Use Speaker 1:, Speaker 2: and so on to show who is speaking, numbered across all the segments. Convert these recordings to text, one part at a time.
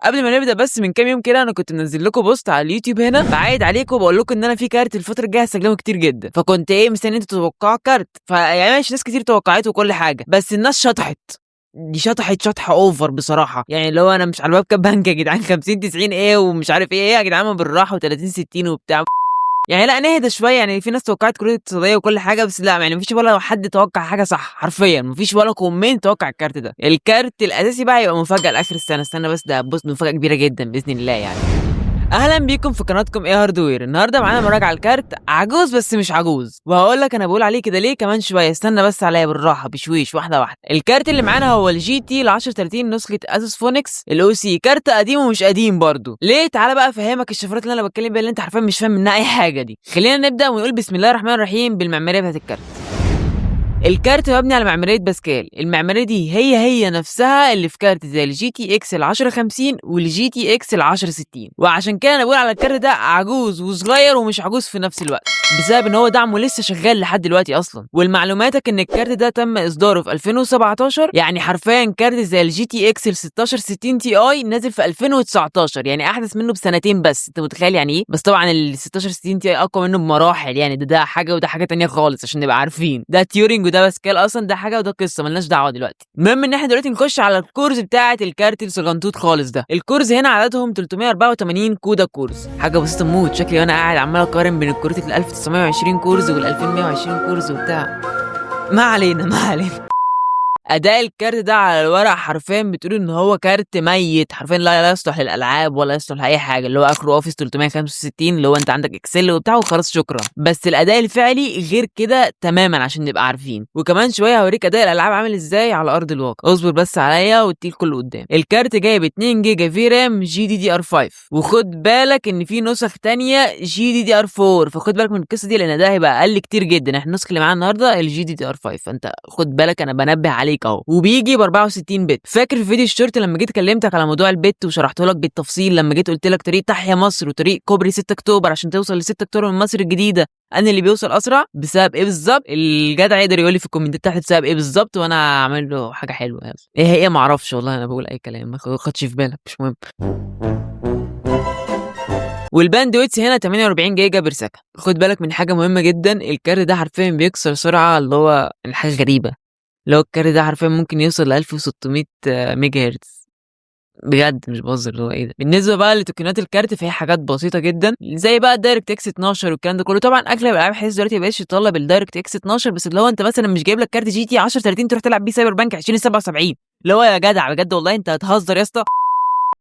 Speaker 1: قبل ما نبدا بس من كام يوم كده انا كنت منزل لكم بوست على اليوتيوب هنا بعايد عليكم وبقول لكم ان انا في كارت الفتره الجايه هستخدمه كتير جدا، فكنت مستني انتوا تتوقعوا كارت. فيعني ماشي، ناس كتير توقعته وكل حاجه، بس الناس شطحت. دي شطحت شطحه اوفر بصراحه، يعني اللي هو انا مش على الباب كام بنك يا جدعان، 50 90 ومش عارف ايه يا جدعان، ما بالراحه و30 60 وبتاع. يعني لا نهدى شويه، يعني في ناس توقعت كروت اقتصاديه وكل حاجه، بس لا يعني مفيش ولا حد توقع حاجه صح، حرفيا مفيش ولا كومنت توقع الكارت ده. الكارت الاساسي بقى يبقى مفاجاه لاخر السنه، استنى بس ده بص مفاجاه كبيره جدا باذن الله يعني. اهلا بيكم في قناتكم هاردوير. النهارده معانا مراجعه الكارت عجوز بس مش عجوز، وهقول لك انا بقول عليه كده ليه كمان شويه، استنى بس عليا بالراحه بشويش واحده واحده. الكارت اللي معانا هو الجي تي ال 1030 نسخه اسوس فونكس الاو سي، كارت قديم ومش قديم برضه. ليه؟ تعالى بقى افهمك الشفرات اللي انا بتكلم بيها اللي انت حرفيا مش فاهم منها اي حاجه دي. خلينا نبدا ونقول بسم الله الرحمن الرحيم بالمعماريه بتاعت الكارت. الكارت مبني على معمارية باسكال، المعمارية دي هي نفسها اللي في كارت زي الجي تي اكس ال 1050 والجي تي اكس ال 1060، وعشان كده انا بقول على الكارت ده عجوز وصغير ومش عجوز في نفس الوقت، بسبب ان هو دعمه لسه شغال لحد دلوقتي اصلا. والمعلوماتك ان الكارت ده تم اصداره في 2017، يعني حرفيا كارت زي الجي تي اكس ال 1660 تي اي نازل في 2019، يعني احدث منه بسنتين بس. انت متخيل يعني ايه؟ بس طبعا ال 1660 تي اي اقوى منه بمراحل، يعني ده حاجه وده حاجه تانية خالص عشان نبقى عارفين. ده تيورينج وده باسكال، اصلا ده حاجه وده قصه ملناش دعوه دلوقتي. المهم ان احنا دلوقتي نخش على الكورز بتاعه الكارت الصغنطوط خالص ده. الكورز هنا عددهم 384 كودا كورز، حاجه بسيطه موت. شكلي وانا قاعد عمال اقارن بين الكروت ال 1920 كورز وال 2120 كورز وبتاع. ما علينا. اداء الكارت ده على الورق حرفيا بتقول ان هو كارت ميت، حرفيا لا يصلح للالعاب ولا يصلح لاي حاجه، اللي هو اخره اوفيس 365 اللي هو انت عندك اكسل وبتاع وخلاص شكرا. بس الاداء الفعلي غير كده تماما عشان نبقى عارفين، وكمان شويه هوريك اداء الالعاب عامل ازاي على ارض الواقع. اصبر بس عليا والتيل كله قدام. الكارت جايب 2 جيجا في رام جي دي دي ار 5، وخد بالك ان في نسخ تانية جي دي دي ار 4، فخد بالك من القصه دي لان ده هيبقى اقل كتير جدا. احنا النسخه اللي معانا النهارده الجي دي دي ار 5، فانت خد بالك انا بنبه عليك اهو. وبيجي ب 64 بت. فاكر في فيديو الشورت لما جيت كلمتك على موضوع البت وشرحته لك بالتفصيل، لما جيت قلت لك طريق تحيا مصر وطريق كوبري 6 اكتوبر عشان توصل ل 6 اكتوبر من مصر الجديده، انا اللي بيوصل اسرع بسبب ايه بالظبط؟ الجدع يقدر يقول لي في الكومنتات تحت بسبب ايه بالظبط، وانا اعمل له حاجه حلوه. يلا ايه هي؟ ما اعرفش والله، انا بقول اي كلام ما خدش في بالك، مش مهم. والباندويتس هنا 48 جيجا بير سكند. خد بالك من حاجه مهمه جدا، الكارت ده حرفيا بيكسر سرعه اللي هو حاجه غريبه، اللي هو الكارت ده حرفيا ممكن يوصل ل 1600 ميجا هرتز، بجد مش بهزر. اللي هو ايه ده؟ بالنسبه بقى لتقنيات الكارت فهي حاجات بسيطه جدا، زي بقى الدايركت اكس 12 والكلام ده كله. طبعا اغلب الالعاب حديث دلوقتي ما بقتش تطلب الدايركت اكس 12، بس اللي هو انت مثلا مش جايب لك كارت جي تي 1030 تروح تلعب بيه سايبر بانك 2077، اللي هو يا جدع بجد والله انت هتهزر يا اسطى،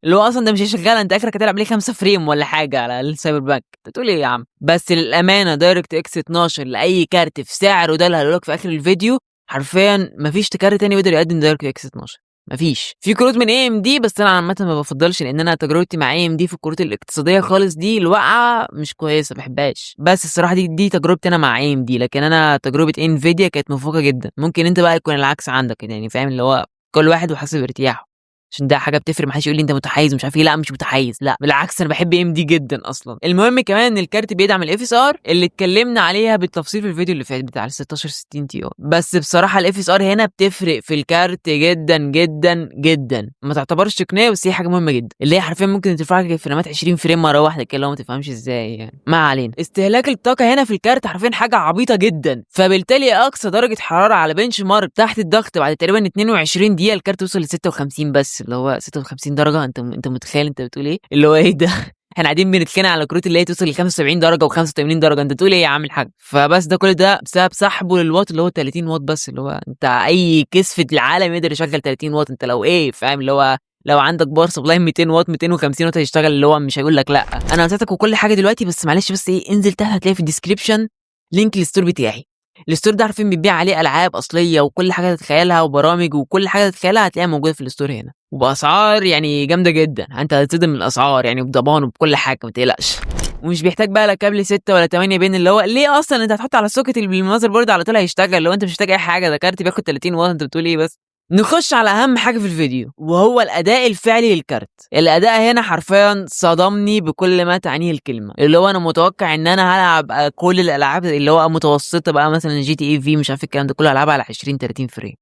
Speaker 1: اللي هو اصلا ده مش هيشغل، انت اخرك هتلعب ليه 5 فريم ولا حاجه على السايبر بانك، انت بتقول ايه يا عم؟ بس للامانه دايركت اكس 12 لاي كارت في سعره ده اللي هقولك في اخر الفيديو، حرفيا مفيش كارت تاني يقدر يقدم دايركت اكس 12. مفيش. في كروت من اي ام دي بس انا عامه ما بفضلش، لان انا تجربتي مع اي ام دي في الكروت الاقتصاديه خالص دي الواقعه مش كويسه، ما بحبهاش. بس الصراحه دي تجربتي انا مع اي ام دي، لكن انا تجربه انفيديا كانت مفوقه جدا. ممكن انت بقى يكون العكس عندك، يعني فاهم اللي هو كل واحد وحسب ارتياحه، عشان ده حاجه بتفرق. ما حدش يقول لي انت متحيز ومش عارف ايه، لا مش متحيز، لا بالعكس انا بحب ام دي جدا اصلا. المهم كمان ان الكارت بيدعم الاف اس ار اللي اتكلمنا عليها بالتفصيل في الفيديو اللي فات بتاع ال 1660 تي او. بس بصراحه الاف اس ار هنا بتفرق في الكارت جدا جدا جدا، ما تعتبرش تقنيه بس هي حاجه مهمه جدا، اللي هي حرفيا ممكن ترفع لك الفريمات 20 فريم مره واحده كده، لو ما تفهمش ازاي يعني. ما علينا. استهلاك الطاقه هنا في الكارت حرفيا حاجه عبيطه جدا، فبالتالي اقصى درجه حراره على بنش مارك تحت الضغط بعد تقريبا 22 دقيقه الكارت وصل ل 56 بس، اللي هو 56 درجه. انت متخيل انت بتقول ايه؟ اللي هو ايه ده؟ احنا قاعدين بنتخانق على كروت اللي هي توصل ل 75 درجه و85 درجه، انت تقول ايه يا عم الحاج؟ فبس ده كل ده بسبب سحبه للواط اللي هو 30 واط بس، اللي هو انت اي كيس في العالم يقدر يشغل 30 واط، انت لو ايه فاهم اللي هو لو عندك باور سبلاي 200 واط 250 واط هيشتغل، اللي هو مش هيقول لك لا. انا نسيتك وكل حاجه دلوقتي، بس معلش بس انزل تحت هتلاقي في الديسكريبشن لينك الستور بتاعي. الستور ده عارفين بيبيع عليه العاب اصليه وكل حاجه تتخيلها وبرامج وكل حاجه تتخيلها هتلاقيها موجوده في الستور هنا، وباسعار يعني جامده جدا. انت هتصدم من الاسعار يعني بضمان وبكل حاجه، ما تقلقش. ومش بيحتاج بقى لا كابل 6 ولا 8 بين، اللي هو ليه اصلا انت هتحط على السوكت اللي بالمذر بورد على طول هيشتغل، لو انت مش محتاج اي حاجه، ده كارت بياخد 30 واط، انت بتقول ايه بس؟ نخش على اهم حاجه في الفيديو وهو الاداء الفعلي للكارت. الاداء هنا حرفيا صدمني بكل ما تعنيه الكلمه، اللي هو انا متوقع ان انا هلعب كل الالعاب اللي هو متوسطه بقى مثلا جي تي اي في مش عارف الكلام ده كله هلعبها على 20 30 فريم،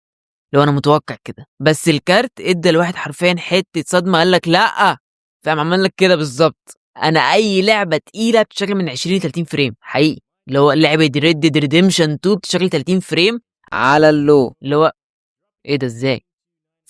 Speaker 1: لو انا متوقع كده. بس الكارت ادى الواحد حرفيا حته صدمه، قال لك لا فاهم؟ عمل لك كده بالظبط. انا اي لعبه تقيله بتشتغل من 20 ل 30 فريم حقيقي، اللي هو لعبه ريد ديد ريديمشن 2 بتشتغل 30 فريم على اللو، اللي هو ايه ده ازاي؟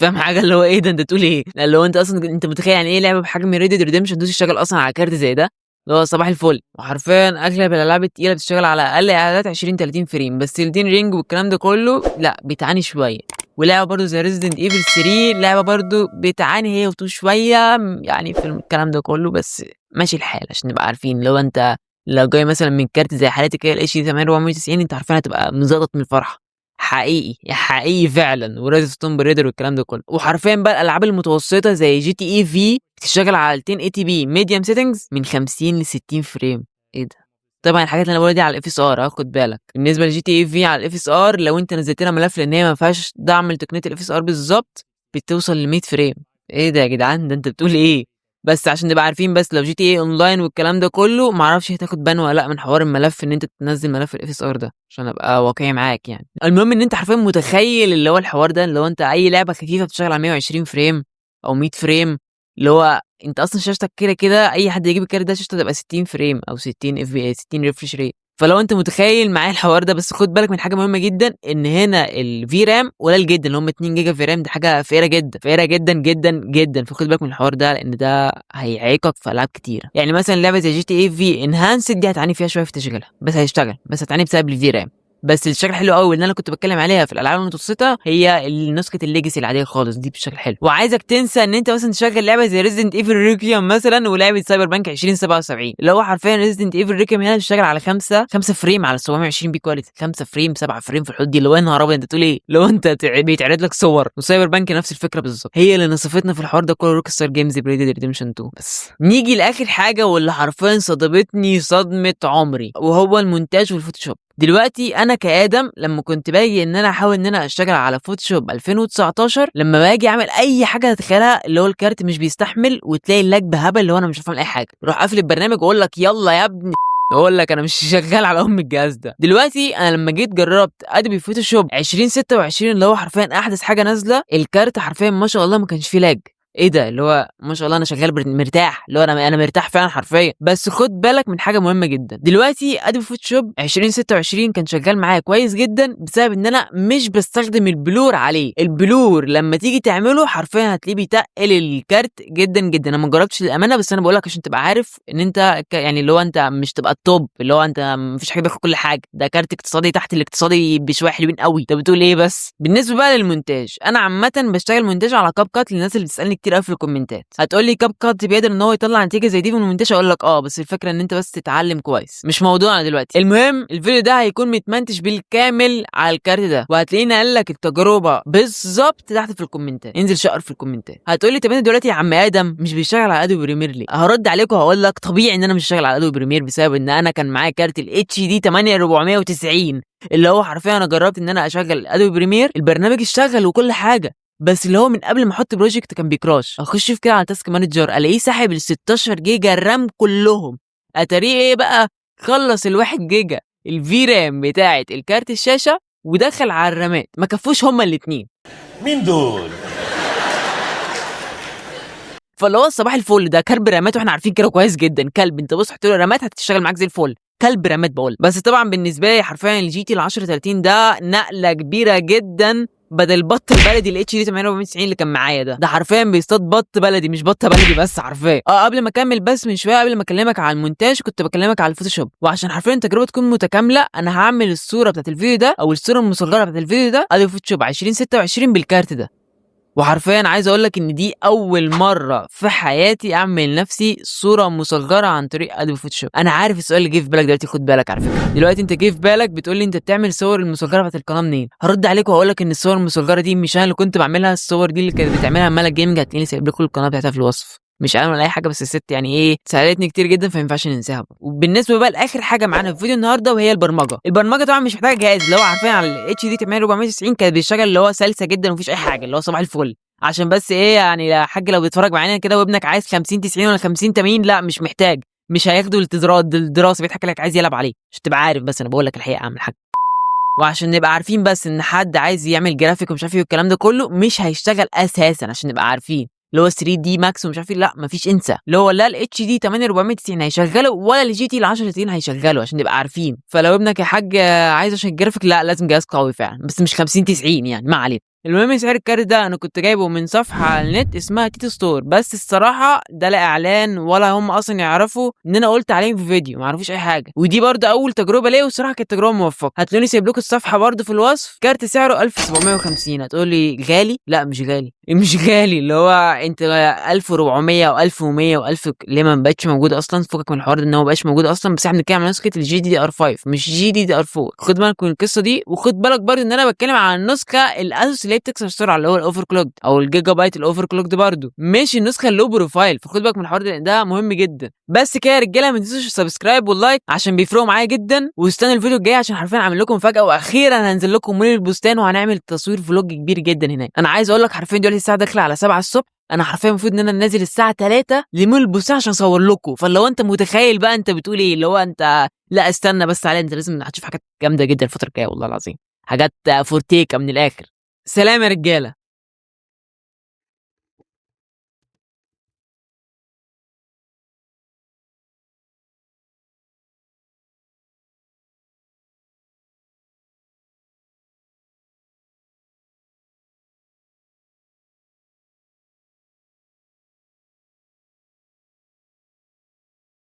Speaker 1: فاهم حاجه؟ اللي هو ايه ده انت تقول ايه؟ اللي هو انت اصلا انت متخيل يعني ايه لعبه بحجم ريد ديد ريديمشن 2 تشتغل اصلا على كارت زي ده؟ اللي هو صباح الفل. وحرفيا اغلب الالعاب التقيله بتشتغل على اقل اعدادات 20 30 فريم، بس الدين رينج والكلام ده كله لا بتعاني شويه. ولعبه برضو زي ريزيدنت ايفل 3 لعبه برضو بتعاني هي وتو شويه يعني في الكلام ده كله، بس ماشي الحال عشان نبقى عارفين. لو انت لو جاي مثلا من كارت زي حالتي كده الاتش دي 8490 انت عارفين هتبقى مزقط من الفرحه حقيقي حقيقي فعلا. ورايز ستون بريدر والكلام ده كله. وحرفيا بقى الالعاب المتوسطه زي جي تي اي في بتشتغل على 1080 بي ميديوم سيتنجز من 50 ل 60 فريم. ايه ده؟ طبعا الحاجات اللي انا بقولها دي على الاف اس ار، خد بالك. بالنسبه لجي تي اي في على الاف اس ار لو انت نزلت لها ملف لان هي ما فيهاش دعم لتقنيه الاف اس ار بالظبط بتوصل ل 100 فريم. ايه ده يا جدعان؟ ده انت بتقول ايه؟ بس عشان نبقى عارفين، بس لو جي تي اي اونلاين والكلام ده كله ما اعرفش هتاخد بان ولا لا من حوار الملف ان انت تنزل ملف الاف اس ار ده، عشان ابقى واقعي معاك يعني. المهم ان انت حرفيا متخيل اللي هو الحوار ده، اللي هو انت اي لعبه خفيفه بتشتغل على 120 فريم او 100 فريم، اللي هو انت اصلا شاشتك كده كده اي حد يجيب الكارت ده شاشته تبقى 60 فريم او 60 اف بي 60 ريفرش ريت. فلو انت متخيل معايا الحوار ده، بس خد بالك من حاجه مهمه جدا، ان هنا الفي رام قليل جدا، اللي هم 2 جيجا في رام، دي حاجه فقيره جدا فقيره جدا جدا جدا. فخد بالك من الحوار ده لان ده هيعيقك في العاب كتير. يعني مثلا لعبه زي جي تي اي في انهانسد دي هتعاني فيها شويه في تشغيلها، بس هيشتغل، بس هتعاني بسبب الفي رام. بس الشكل حلو قوي اللي انا كنت بتكلم عليها في الالعاب المتوسطه هي نسخه الليجاسي العاديه خالص دي بشكل حلو. وعايزك تنسى ان انت مثلا تشغل لعبه زي ريزيدنت ايفل ريكيوم مثلا ولعبه سايبر بانك 2077، اللي هو حرفيا ريزيدنت ايفل ريكيوم هنا بتشتغل على 5 فريم على 720 بي كواليتي، 5 فريم 7 فريم في الحدود دي. اللي هو يا نهار ابيض انت تقول ايه؟ لو انت بيتعرض لك صور. وسايبر بانك نفس الفكره بالظبط، هي اللي نصفتنا في الحوار ده كله روك ستار جيمز بريد ديد ريديمشن 2. بس نيجي لاخر حاجه واللي حرفيا صدمتني صدمه عمري، وهو المونتاج والفوتوشوب. دلوقتي انا كادم لما كنت باجي ان انا احاول ان انا اشتغل على فوتوشوب 2019، لما باجي اعمل اي حاجه تتخيلها اللي هو الكارت مش بيستحمل وتلاقي اللاج بهبل اللي هو انا مش فاهم اي حاجه، روح قافل البرنامج واقول لك يلا يا ابني اقول لك انا مش شغال على الجهاز ده. دلوقتي انا لما جيت جربت ادوبي فوتوشوب 2026 اللي هو حرفيا احدث حاجه نازله، الكارت حرفيا ما شاء الله ما كانش فيه لاج. ايه ده؟ اللي هو ما شاء الله انا شغال مرتاح، اللي هو انا مرتاح فعلا حرفيا. بس خد بالك من حاجه مهمه جدا، دلوقتي ادوبي فوتوشوب 2026 كان شغال معايا كويس جدا بسبب ان انا مش بستخدم البلور عليه. البلور لما تيجي تعمله حرفيا هتلاقيه بيتقل الكارت جدا جدا. انا ما جربتش الامانه، بس انا بقول لك عشان تبقى عارف ان انت يعني اللي هو انت مش تبقى التوب، اللي هو انت مفيش حاجه بياخد كل حاجه، ده كارت اقتصادي تحت الاقتصادي بشويه حلوين قوي. انت بتقول ايه؟ بس بالنسبه بقى للمونتاج، انا عامه بشتغل مونتاج على كاب كات للناس اللي بتسالني كتير قوي في الكومنتات. هتقول لي كاب كات بيقدر ان هو يطلع نتيجه زي دي من المونتاج؟ اقول لك بس الفكره ان انت بس تتعلم كويس، مش موضوعنا دلوقتي. المهم الفيديو ده هيكون متمنتج بالكامل على الكارت ده، وهتلاقيني قال لك التجربه بالظبط تحت في الكومنتات، انزل شقر في الكومنتات. هتقول لي طب انت دلوقتي يا عم ادم مش بيشتغل على ادوبي بريمير ليه؟ هرد عليك وهقول لك طبيعي ان انا مش شغال على ادوبي بريمير بسبب ان انا كان معايا كارت الاتش دي 8490 اللي هو حرفيا انا جربت ان انا اشغل ادوبي بريمير، البرنامج اشتغل وكل حاجه، بس اللي هو من قبل ما احط بروجكت كان بيكراش. اخش في كده على تاسك مانجر الاقيه ساحب ال 16 جيجا الرام كلهم. اتاريه ايه بقى؟ خلص ال1 جيجا الفي رام بتاعه الكارت الشاشه ودخل على الرامات، ما كفوش هما الاثنين.
Speaker 2: مين دول؟
Speaker 1: فاللي هو صباح الفل ده كلب رامات، واحنا عارفين كده كويس جدا. كلب انت بص حط له رامات هتشتغل معاك زي الفل، كلب رامات بقول. بس طبعا بالنسبه لي حرفيا الجي تي ال 1030 ده نقله كبيره جدا بدل بط البلدي الاتش دي 98 اللي كان معايا ده حرفيا بيصطاد بط بلدي مش بطه بلدي بس حرفيا. قبل ما اكمل بس من شويه قبل ما اكلمك على المونتاج كنت بكلمك على الفوتوشوب، وعشان حرفيا التجربه تكون متكامله انا هعمل الصوره بتاعت الفيديو ده او الصوره المصغره بتاعت الفيديو ده ادي فوتوشوب 2026 بالكارت ده. وحرفيا عايز اقول لك ان دي اول مره في حياتي اعمل نفسي صوره مصغره عن طريق ادوبي فوتوشوب. انا عارف السؤال اللي جه في بالك دلوقتي، خد بالك على فكره دلوقتي انت جه في بالك بتقول لي انت بتعمل صور المصغره بتاعت القناه منين؟ هرد عليك وهقول لك ان الصور المصغره دي مش انا اللي كنت بعملها، الصور دي اللي كانت بتعملها مالك جيمنج، هتلاقيني سايب لكم القناه بتاعتها في الوصف. مش انا ولا اي حاجه، بس الست يعني ايه ساعدتني كتير جدا فما ينفعش ننساها. وبالنسبه بقى لاخر حاجه معانا في فيديو النهارده وهي البرمجه طبعا مش محتاجه جهاز، اللي هو عارفين على الاتش دي 8490 كانت بيشتغل اللي هو سلسه جدا ومفيش اي حاجه، اللي هو صباح الفل. عشان بس ايه يعني يا حاج لو بيتفرج معانا كده وابنك عايز 50 90 ولا 50 80 لا مش محتاج، مش هياخدوا الدراسه بيضحك لك عايز يلعب عليه عشان تبقى عارف. بس انا بقول لك الحقيقه اعمل حاجه، وعشان نبقى عارفين بس ان حد عايز يعمل جرافيك ومش عارف ايه والكلام ده كله مش هيشتغل اساسا عشان نبقى عارفين. اللي هو 3 دي ماكس ومش عارف ايه، لا مفيش، انسى. اللي هو لا الاتش دي 8490 هيشغله ولا الجي تي ال 1030 هيشغله، عشان نبقى عارفين. فلو ابنك يا حاج عايز عشان الجرافيك، لا لازم جهاز قوي فعلا، بس مش 50 90 يعني، ما علينا. المهم سعر الكارت ده انا كنت جايبه من صفحه على النت اسمها تيتو ستور، بس الصراحه ده لا اعلان ولا هم اصلا يعرفوا ان انا قلت عليهم في فيديو، ما يعرفوش اي حاجه. ودي برده اول تجربه ليا، والصراحه كانت تجربه موفقه. هتلاقوني سايب لكم الصفحه برده في الوصف. كارت سعره 1750. هتقول لي غالي؟ لا مش غالي، مش غالي. اللي هو انت 1400 او 1100 و1000 ليه ما بقتش موجوده اصلا، فكك من الحوار ده ان هو ما بقاش موجود اصلا. بس احنا بنتكلم عن نسخه الجي دي ار 5 مش جي دي ار 4. خد بالك من القصه دي، وخد بالك برده ان انا بتكلم عن النسخه الاسوس اللي هي بتكسر السرعه، اللي هو الاوفر كلوك او الجيجا بايت الاوفر كلوك ده برده، مش النسخه اللو بروفايل. فخد بالك من الحوار ده مهم جدا. بس كده يا رجاله، ما تنسوش السبسكرايب واللايك عشان بيفرقوا معايا جدا. واستنوا الفيديو الجاي عشان حرفيا عامل لكم مفاجاه، واخيرا هنزل لكم مول البستان وهنعمل تصوير فلوج كبير جدا هناك. انا عايز اقول لك حرفيا دلوقتي الساعه داخله على 7 الصبح، انا حرفيا المفروض ان انا نازل الساعه 3 لمول البستان عشان اصور لكم. فلو انت متخيل بقى انت بتقول ايه، اللي هو انت لا استنى بس على، انت لازم هتشوف حاجات جامده جدا الفتره الجايه والله العظيم، حاجات فورتيكا من الاخر. سلام يا رجاله.